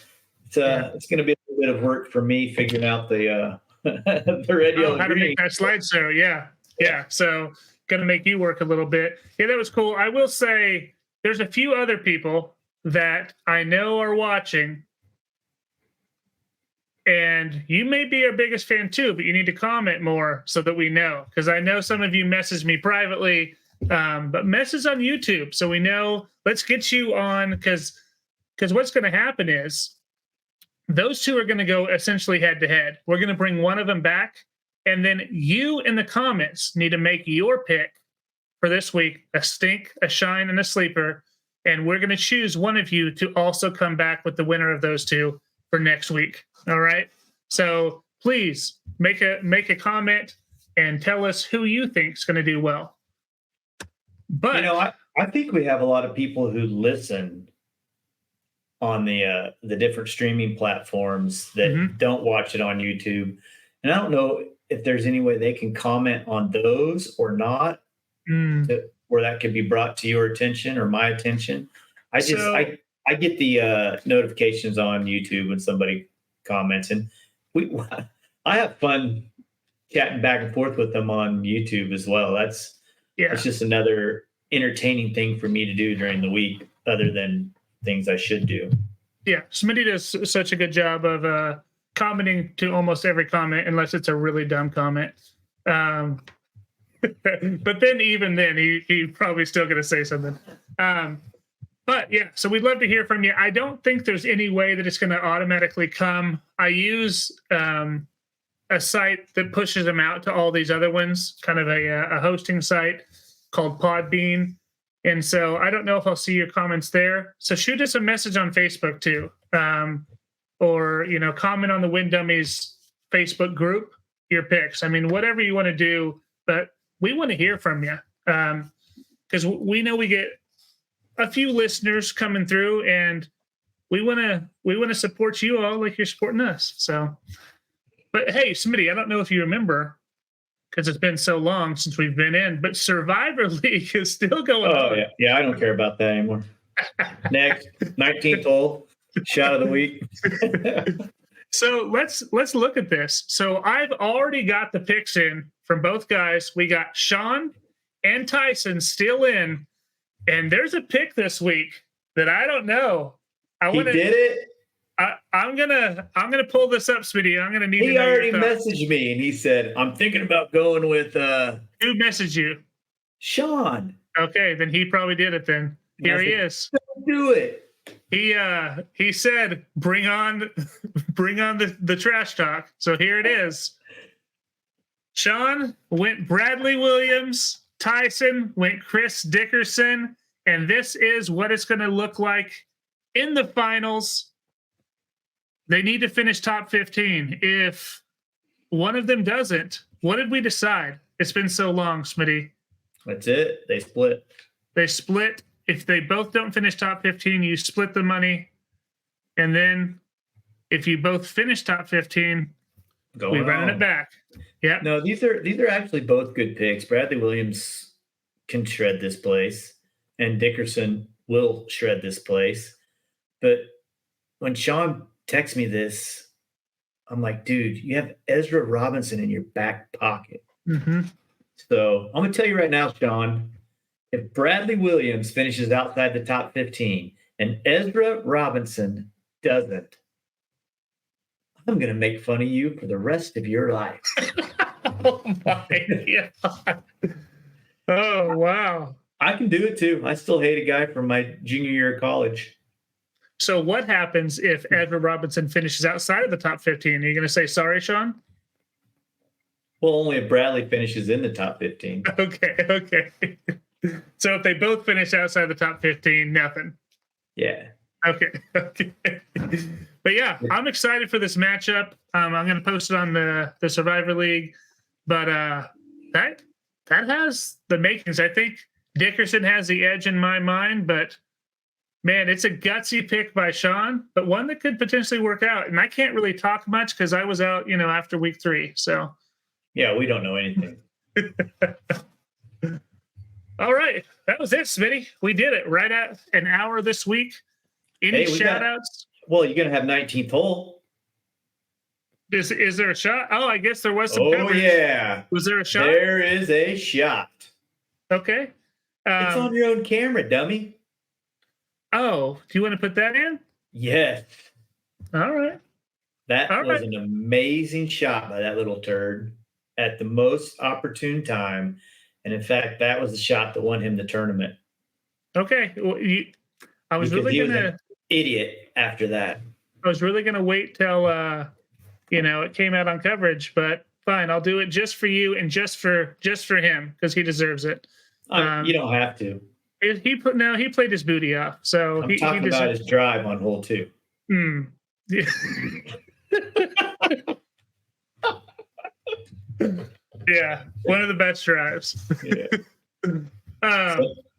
It's gonna be a little bit of work for me figuring out the the red, yellow, How to green. make that slideshow. Yeah. So going to make you work a little bit. Yeah, that was cool. I will say there's a few other people that I know are watching, and you may be our biggest fan too, but you need to comment more so that we know, because I know some of you message me privately, but message on YouTube so we know. Let's get you on, because what's going to happen is those two are going to go essentially head to head. We're going to bring one of them back, and then you in the comments need to make your pick for this week: a stink, a shine, and a sleeper. And we're going to choose one of you to also come back with the winner of those two for next week. All right. So please make a comment and tell us who you think is going to do well. But I think we have a lot of people who listen on the different streaming platforms that don't watch it on YouTube, and I don't know if there's any way they can comment on those or not, where that could be brought to your attention or my attention. I get the notifications on YouTube when somebody comments, and I have fun chatting back and forth with them on YouTube as well. It's just another entertaining thing for me to do during the week, other than things I should do. Yeah, Smitty does such a good job of commenting to almost every comment, unless it's a really dumb comment. But then even then, he probably still going to say something. But yeah, so we'd love to hear from you. I don't think there's any way that it's going to automatically come. I use a site that pushes them out to all these other ones, kind of a hosting site called Podbean. And so I don't know if I'll see your comments there. So shoot us a message on Facebook too. Or, comment on the Win Dummies Facebook group, your picks. I mean, whatever you want to do, but we want to hear from you. because we know we get a few listeners coming through, and we want to support you all like you're supporting us. So, but hey, Smitty, I don't know if you remember, because it's been so long since we've been in, but Survivor League is still going on. Oh yeah, I don't care about that anymore. Next, 19th hole, shot of the week. So let's look at this. So I've already got the picks in from both guys. We got Sean and Tyson still in, and there's a pick this week that I don't know. He did it. I'm gonna pull this up, Smitty. I'm gonna need. He already messaged me and he said, "I'm thinking about going with." Who messaged you? Sean. Okay, then he probably did it. Then here he is. Don't do it. He said, "Bring on the trash talk." So here it is. Sean went Bradley Williams. Tyson went Chris Dickerson, and this is what it's going to look like in the finals. They need to finish top 15. If one of them doesn't, what did we decide? It's been so long, Smitty. That's it. They split. They split. If they both don't finish top 15, you split the money. And then if you both finish top 15, we run it back. Yeah. No, these are actually both good picks. Bradley Williams can shred this place, and Dickerson will shred this place. But when Sean texts me this, I'm like, dude, you have Ezra Robinson in your back pocket. Mm-hmm. So I'm going to tell you right now, Sean, if Bradley Williams finishes outside the top 15 and Ezra Robinson doesn't, I'm going to make fun of you for the rest of your life. Oh, my God. Oh, wow. I can do it, too. I still hate a guy from my junior year of college. So what happens if Ezra Robinson finishes outside of the top 15? Are you going to say sorry, Sean? Well, only if Bradley finishes in the top 15. Okay. So if they both finish outside the top 15, nothing. Yeah. Okay. But yeah, I'm excited for this matchup. I'm going to post it on the Survivor League. But that has the makings. I think Dickerson has the edge in my mind, but man, it's a gutsy pick by Sean, but one that could potentially work out. And I can't really talk much because I was out, after week 3. So yeah, we don't know anything. All right. That was it, Smitty. We did it right at an hour this week. Any shout outs? Well, you're going to have 19th hole. Is there a shot? Oh, I guess there was some coverage. Yeah. Was there a shot? There is a shot. Okay. It's on your own camera, dummy. Oh, do you want to put that in? Yes. All right. That was an amazing shot by that little turd at the most opportune time. And in fact, that was the shot that won him the tournament. Okay. Well, I was really going to... idiot after that. I was really going to wait till, it came out on coverage, but fine. I'll do it just for you and just for him because he deserves it. You don't have to. He played his booty off. So I'm talking about his drive on hole 2. Yeah. Yeah, one of the best drives. Yeah.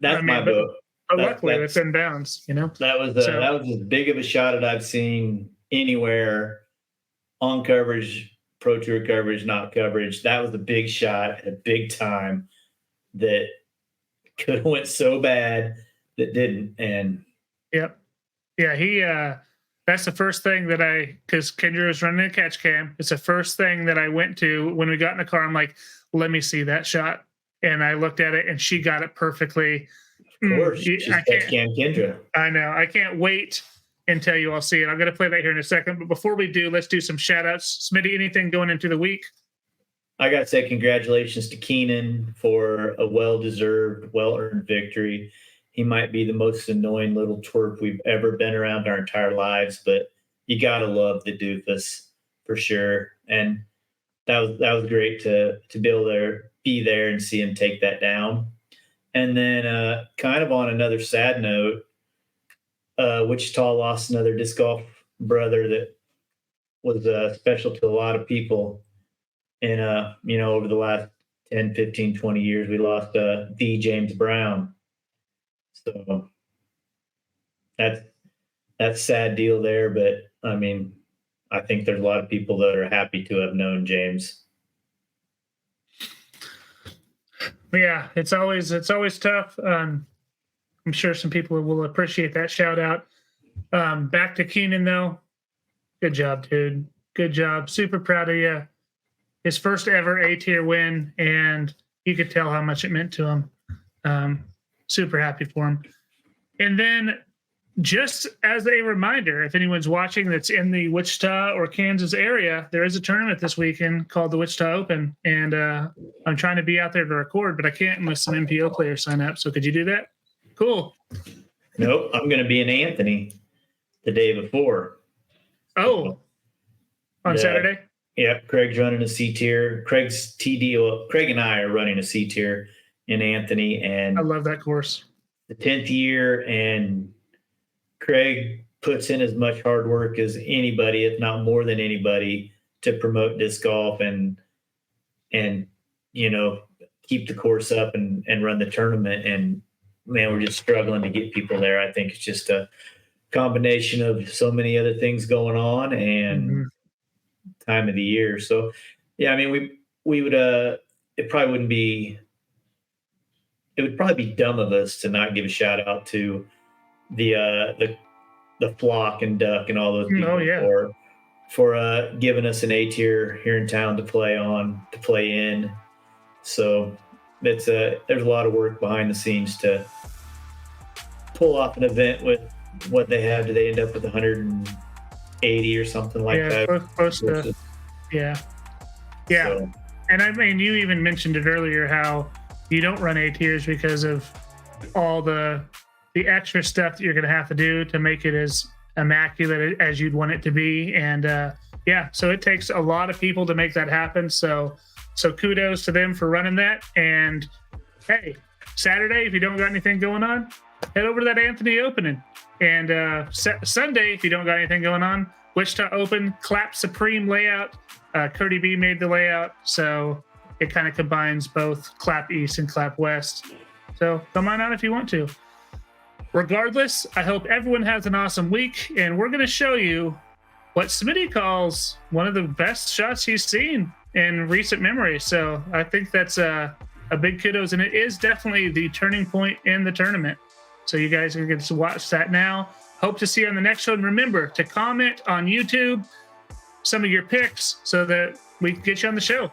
That's my vote. But luckily, it's in bounds. That was as big of a shot as I've seen anywhere on coverage, Pro Tour coverage, not coverage. That was a big shot at a big time that could have went so bad that didn't. And yep, yeah, that's the first thing that because Kendra was running a catch cam. It's the first thing that I went to when we got in the car. I'm like, let me see that shot. And I looked at it and she got it perfectly. Of course. She's catch cam Kendra. I know. I can't wait until you all see it. I'm going to play that here in a second. But before we do, let's do some shout outs. Smitty, anything going into the week? I got to say congratulations to Keenan for a well-deserved, well-earned victory. He might be the most annoying little twerp we've ever been around our entire lives, but you got to love the doofus for sure. And that was great to be there and see him take that down. And then kind of on another sad note, Wichita lost another disc golf brother that was special to a lot of people. And, over the last 10, 15, 20 years, we lost D. James Brown. So that's a sad deal there. But I mean, I think there's a lot of people that are happy to have known James. Yeah, it's always tough. I'm sure some people will appreciate that shout out. Back to Keenan though. Good job, dude. Good job. Super proud of you. His first ever A-tier win, and you could tell how much it meant to him. Super happy for him. And then, just as a reminder, if anyone's watching that's in the Wichita or Kansas area, there is a tournament this weekend called the Wichita Open, and I'm trying to be out there to record, but I can't unless some MPO players sign up. So could you do that? Cool. Nope, I'm going to be in Anthony the day before. Oh, on Saturday? Yep, Craig's running a C tier. Craig's TD. Craig and I are running a C tier in Anthony, and I love that course. The 10th year, and Craig puts in as much hard work as anybody, if not more than anybody, to promote disc golf and keep the course up and run the tournament. And man, we're just struggling to get people there. I think it's just a combination of so many other things going on and time of the year. So yeah, I mean, we would it would probably be dumb of us to not give a shout out to the Flock and Duck and all those people for giving us an A tier here in town to play in. So there's a lot of work behind the scenes to pull off an event with what they have. Do they end up with 180 or something like that? Close to, yeah. So. And I mean, you even mentioned it earlier how you don't run A tiers because of all the extra stuff that you're going to have to do to make it as immaculate as you'd want it to be. And so it takes a lot of people to make that happen. So kudos to them for running that. And hey, Saturday, if you don't got anything going on, head over to that Anthony opening. And Sunday, if you don't got anything going on, Wichita Open, Clap Supreme layout. Cody B made the layout, so it kind of combines both Clap East and Clap West. So come on out if you want to. Regardless, I hope everyone has an awesome week, and we're going to show you what Smitty calls one of the best shots he's seen in recent memory. So I think that's a big kudos, and it is definitely the turning point in the tournament. So you guys are going to watch that now. Hope to see you on the next one. Remember to comment on YouTube some of your picks so that we can get you on the show.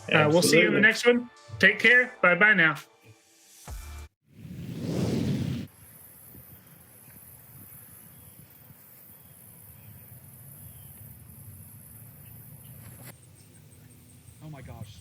We'll see you in the next one. Take care. Bye-bye now. Oh my gosh.